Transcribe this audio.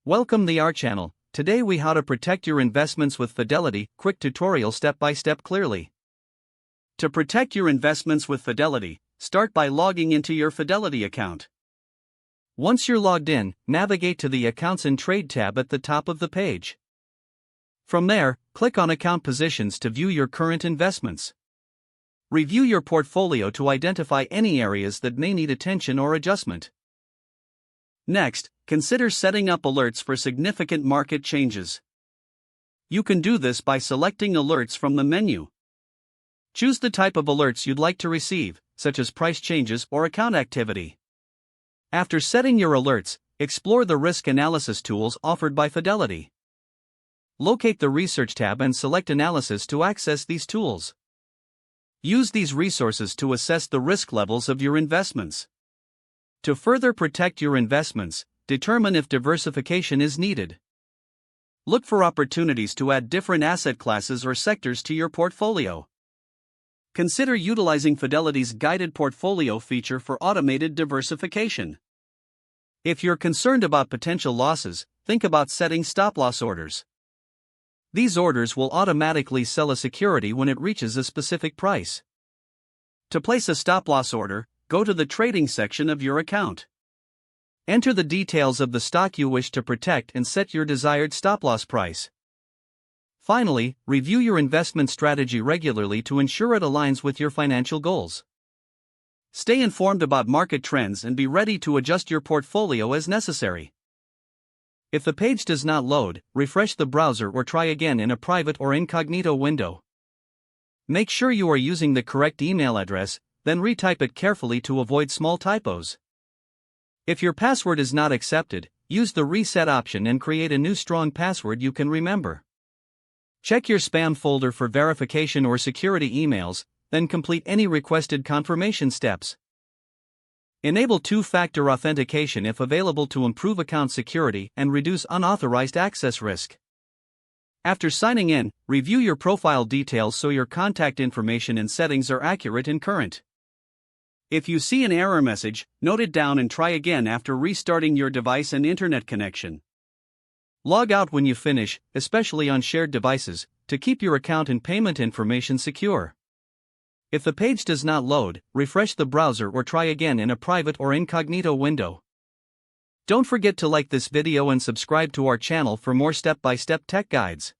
Welcome to our channel. Today we how to protect your investments with Fidelity. Quick tutorial step by step clearly. To protect your investments with Fidelity, start by logging into your Fidelity account. Once you're logged in, navigate to the Accounts and Trade tab at the top of the page. From there, click on Account Positions to view your current investments. Review your portfolio to identify any areas that may need attention or adjustment. Next, consider setting up alerts for significant market changes. You can do this by selecting Alerts from the menu. Choose the type of alerts you'd like to receive, such as price changes or account activity. After setting your alerts, explore the risk analysis tools offered by Fidelity. Locate the Research tab and select Analysis to access these tools. Use these resources to assess the risk levels of your investments. To further protect your investments, determine if diversification is needed. Look for opportunities to add different asset classes or sectors to your portfolio. Consider utilizing Fidelity's guided portfolio feature for automated diversification. If you're concerned about potential losses, think about setting stop-loss orders. These orders will automatically sell a security when it reaches a specific price. To place a stop-loss order, go to the trading section of your account. Enter the details of the stock you wish to protect and set your desired stop-loss price. Finally, review your investment strategy regularly to ensure it aligns with your financial goals. Stay informed about market trends and be ready to adjust your portfolio as necessary. If the page does not load, refresh the browser or try again in a private or incognito window. Make sure you are using the correct email address, then retype it carefully to avoid small typos. If your password is not accepted, use the reset option and create a new strong password you can remember. Check your spam folder for verification or security emails, then complete any requested confirmation steps. Enable two-factor authentication if available to improve account security and reduce unauthorized access risk. After signing in, review your profile details so your contact information and settings are accurate and current. If you see an error message, note it down and try again after restarting your device and internet connection. Log out when you finish, especially on shared devices, to keep your account and payment information secure. If the page does not load, refresh the browser or try again in a private or incognito window. Don't forget to like this video and subscribe to our channel for more step-by-step tech guides.